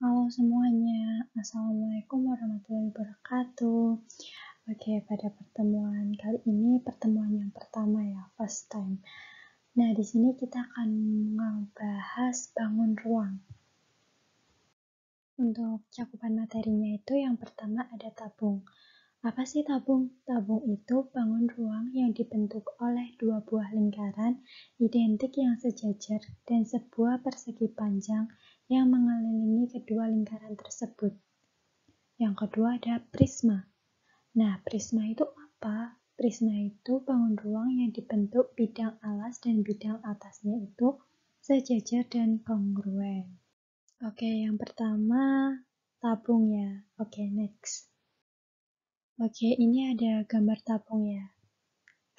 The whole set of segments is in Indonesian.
Halo semuanya, Assalamualaikum warahmatullahi wabarakatuh. Oke, pada pertemuan kali ini pertemuan yang pertama ya, first time. Nah, di sini kita akan membahas bangun ruang. Untuk cakupan materinya itu yang pertama ada tabung. Apa sih tabung? Tabung itu bangun ruang yang dibentuk oleh dua buah lingkaran identik yang sejajar dan sebuah persegi panjang yang mengelilingi kedua lingkaran tersebut. Yang kedua ada prisma. Nah, prisma itu apa? Prisma itu bangun ruang yang dibentuk bidang alas dan bidang atasnya itu sejajar dan kongruen. Oke, yang pertama tabung ya. Oke, next. Oke, ini ada gambar tabung ya.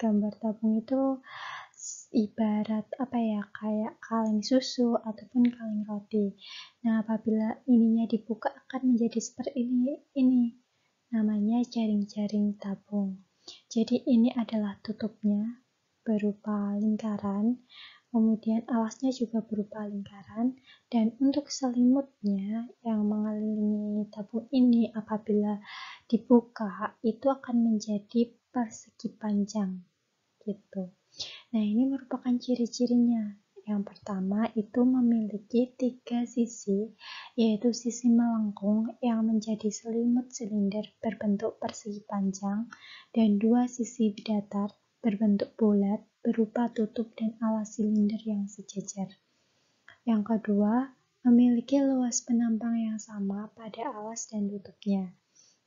Gambar tabung itu ibarat apa ya, kayak kaleng susu ataupun kaleng roti. Nah, apabila ininya dibuka akan menjadi seperti ini. Namanya jaring-jaring tabung. Jadi ini adalah tutupnya berupa lingkaran, kemudian alasnya juga berupa lingkaran, dan untuk selimutnya yang mengelilingi tabung ini apabila dibuka itu akan menjadi persegi panjang gitu. Nah, ini merupakan ciri-cirinya. Yang pertama itu memiliki 3 sisi, yaitu sisi melengkung yang menjadi selimut silinder berbentuk persegi panjang, dan 2 sisi datar berbentuk bulat berupa tutup dan alas silinder yang sejajar. Yang kedua, memiliki luas penampang yang sama pada alas dan tutupnya.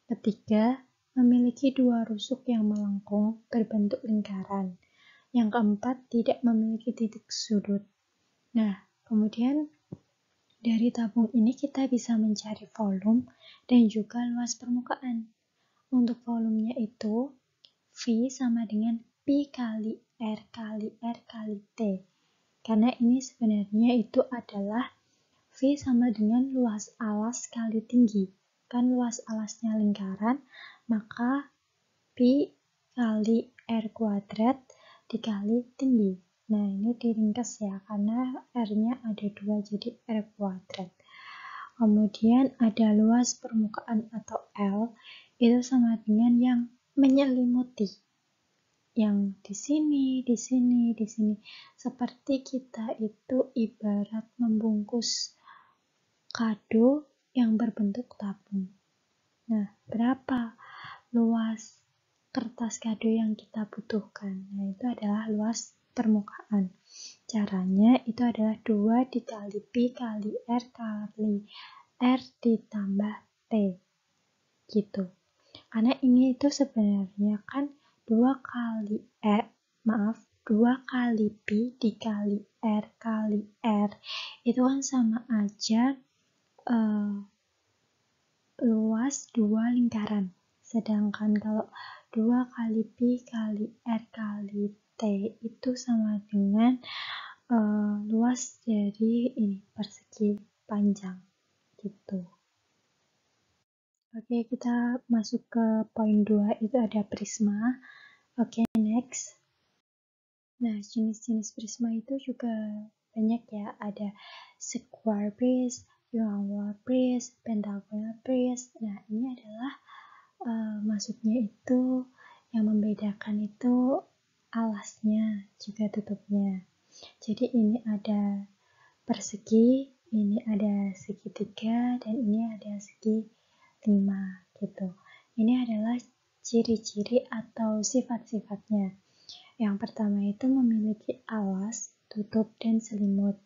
Ketiga, memiliki 2 rusuk yang melengkung berbentuk lingkaran. Yang keempat, tidak memiliki titik sudut. Nah, kemudian dari tabung ini kita bisa mencari volume dan juga luas permukaan. Untuk volumenya itu, V sama dengan P kali R kali R kali T. Karena ini sebenarnya itu adalah V sama dengan luas alas kali tinggi. Kan luas alasnya lingkaran, maka P kali R kuadrat dikali tinggi. Nah, ini diringkas ya, karena R-nya ada 2, jadi R kuadrat. Kemudian ada luas permukaan atau L, itu sama dengan yang menyelimuti. Yang di sini, di sini, di sini. Seperti kita itu ibarat membungkus kado yang berbentuk tabung. Nah, berapa luas kertas kado yang kita butuhkan? Nah, itu adalah luas permukaan. Caranya itu adalah 2 dikali P kali R kali R ditambah T. Gitu. Karena ini itu sebenarnya kan 2 kali P dikali R kali R. Itu kan sama aja luas 2 lingkaran. Sedangkan kalau 2 kali P kali R kali T itu sama dengan luas dari ini persegi panjang gitu. Oke, kita masuk ke poin 2, itu ada prisma. Oke, next. Nah, jenis-jenis prisma itu juga banyak ya, ada square prism, triangular prism, pentagonal prism. Nah, ini adalah maksudnya itu yang membedakan itu alasnya juga tutupnya. Jadi ini ada persegi, ini ada segitiga, dan ini ada segi 5 gitu. Ini adalah ciri-ciri atau sifat-sifatnya. Yang pertama itu memiliki alas, tutup, dan selimut.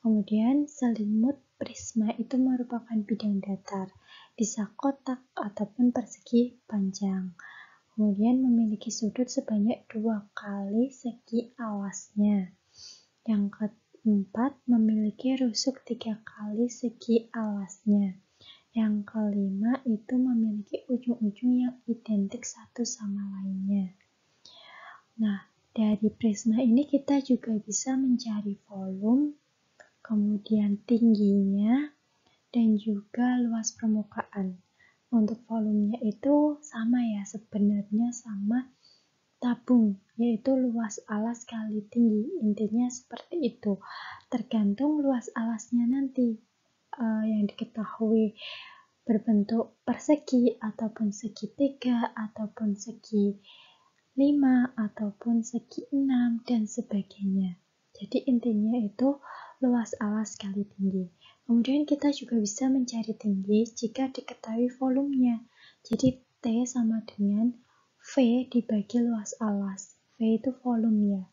Kemudian selimut prisma itu merupakan bidang datar, bisa kotak ataupun persegi panjang. Kemudian memiliki sudut sebanyak 2 kali segi alasnya. Yang keempat, memiliki rusuk 3 kali segi alasnya. Yang kelima itu memiliki ujung-ujung yang identik satu sama lainnya. Nah, dari prisma ini kita juga bisa mencari volume, kemudian tingginya, dan juga luas permukaan. Untuk volumenya itu sama ya, sebenarnya sama tabung, yaitu luas alas kali tinggi. Intinya seperti itu. Tergantung luas alasnya nanti. yang diketahui berbentuk persegi ataupun segitiga ataupun segi 5 ataupun segi 6 dan sebagainya. Jadi intinya itu luas alas kali tinggi. Kemudian kita juga bisa mencari tinggi jika diketahui volumenya. Jadi T sama dengan V dibagi luas alas. V itu volumenya.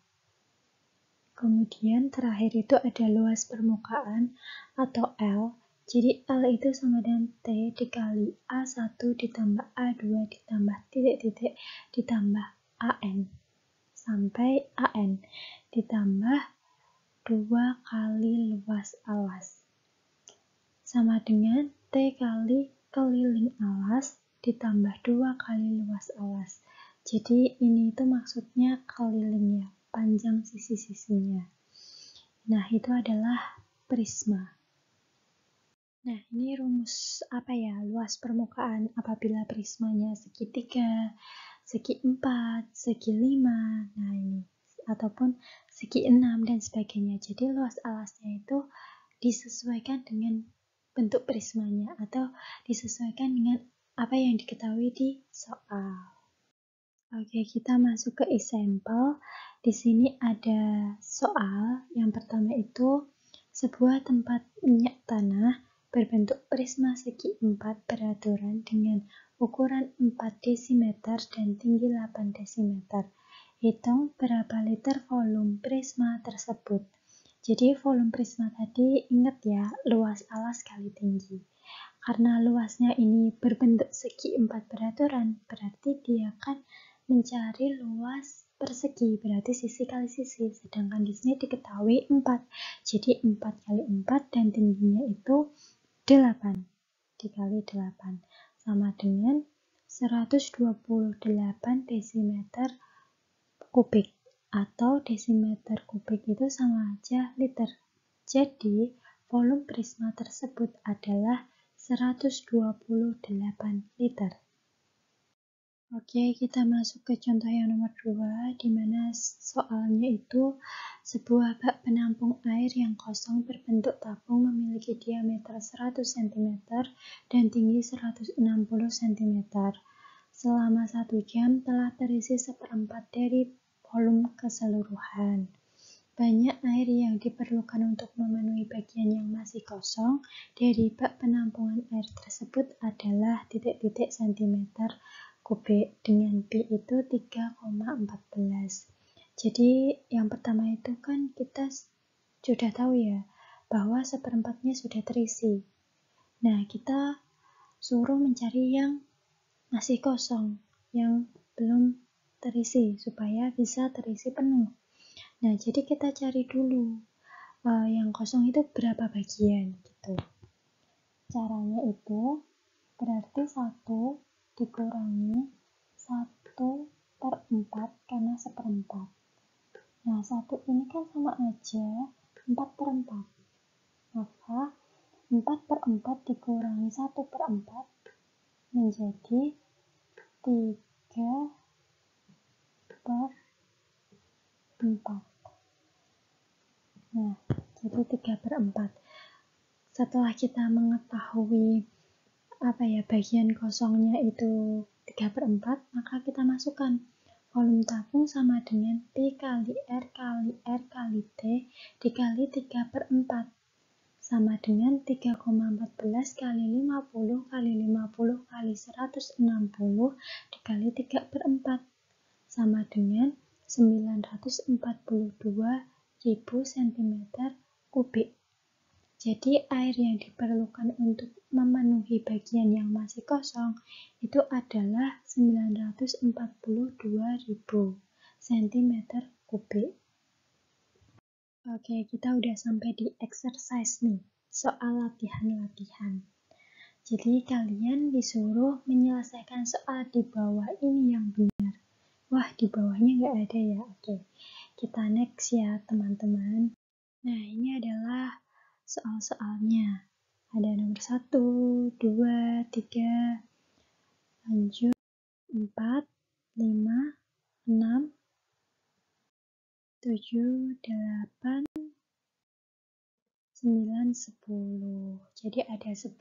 Kemudian terakhir itu ada luas permukaan atau L. Jadi L itu sama dengan T dikali A1 ditambah A2 ditambah titik-titik ditambah AN sampai AN ditambah 2 kali luas alas sama dengan T kali keliling alas ditambah 2 kali luas alas. Jadi ini itu maksudnya kelilingnya, panjang sisi-sisinya. Nah, itu adalah prisma. Nah, ini rumus luas permukaan apabila prismanya segitiga, segi 4, segi 5, nah ini, ataupun segi 6 dan sebagainya. Jadi luas alasnya itu disesuaikan dengan bentuk prismanya atau disesuaikan dengan apa yang diketahui di soal. Oke, kita masuk ke example. Di sini ada soal. Yang pertama itu sebuah tempat minyak tanah berbentuk prisma segi 4 beraturan dengan ukuran 4 desimeter dan tinggi 8 desimeter. Hitung berapa liter volume prisma tersebut. Jadi volume prisma tadi ingat ya, luas alas kali tinggi. Karena luasnya ini berbentuk segi 4 beraturan, berarti dia akan mencari luas persegi, berarti sisi kali sisi. Sedangkan di sini diketahui 4. Jadi 4 kali 4 dan tingginya itu 8 dikali 8 sama dengan 128 desimeter kubik atau desimeter kubik itu sama aja liter. Jadi volume prisma tersebut adalah 128 liter. Oke, kita masuk ke contoh yang nomor 2, di mana soalnya itu sebuah bak penampung air yang kosong berbentuk tabung memiliki diameter 100 cm dan tinggi 160 cm. Selama 1 jam telah terisi seperempat dari volume keseluruhan. Banyak air yang diperlukan untuk memenuhi bagian yang masih kosong dari bak penampungan air tersebut adalah titik-titik cm kubik dengan B itu 3,14. Jadi yang pertama itu kan kita sudah tahu ya bahwa seperempatnya sudah terisi. Nah, kita suruh mencari yang masih kosong, yang belum terisi supaya bisa terisi penuh. Nah, jadi kita cari dulu yang kosong itu berapa bagian gitu. Caranya itu berarti 1 dikurangi 1/4 karena seperempat. Nah, 1 ini kan sama aja 4/4. Maka 4/4 dikurangi 1/4 menjadi 3/4. Nah, jadi 3/4. Setelah kita mengetahui bagian kosongnya itu 3/4, maka kita masukkan volume tabung sama dengan P kali R kali R kali T dikali 3/4 sama dengan 3,14 kali 50 kali 50 kali 160 dikali 3/4 sama dengan 942.000 cm kubik. Jadi air yang diperlukan untuk memenuhi bagian yang masih kosong itu adalah 942.000 cm kubik. Oke, kita udah sampai di exercise nih, soal latihan-latihan. Jadi kalian disuruh menyelesaikan soal di bawah ini yang benar. Wah, di bawahnya nggak ada ya. Oke, kita next ya teman-teman. Nah, ini adalah soal-soalnya. Ada nomor 1, 2, 3, lanjut 4, 5, 6, 7, 8, 9, 10. Jadi ada 10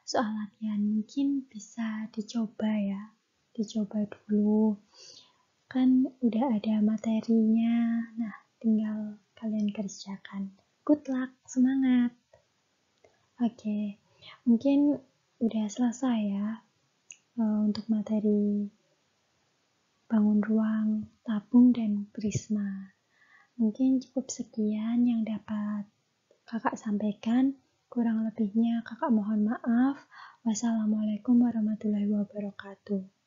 soal latihan. Mungkin bisa dicoba ya. Dicoba dulu. Kan udah ada materinya. Nah, tinggal kalian kerjakan. Good luck, semangat. Oke, mungkin udah selesai ya untuk materi bangun ruang, tabung, dan prisma. Mungkin cukup sekian yang dapat kakak sampaikan. Kurang lebihnya kakak mohon maaf. Wassalamualaikum warahmatullahi wabarakatuh.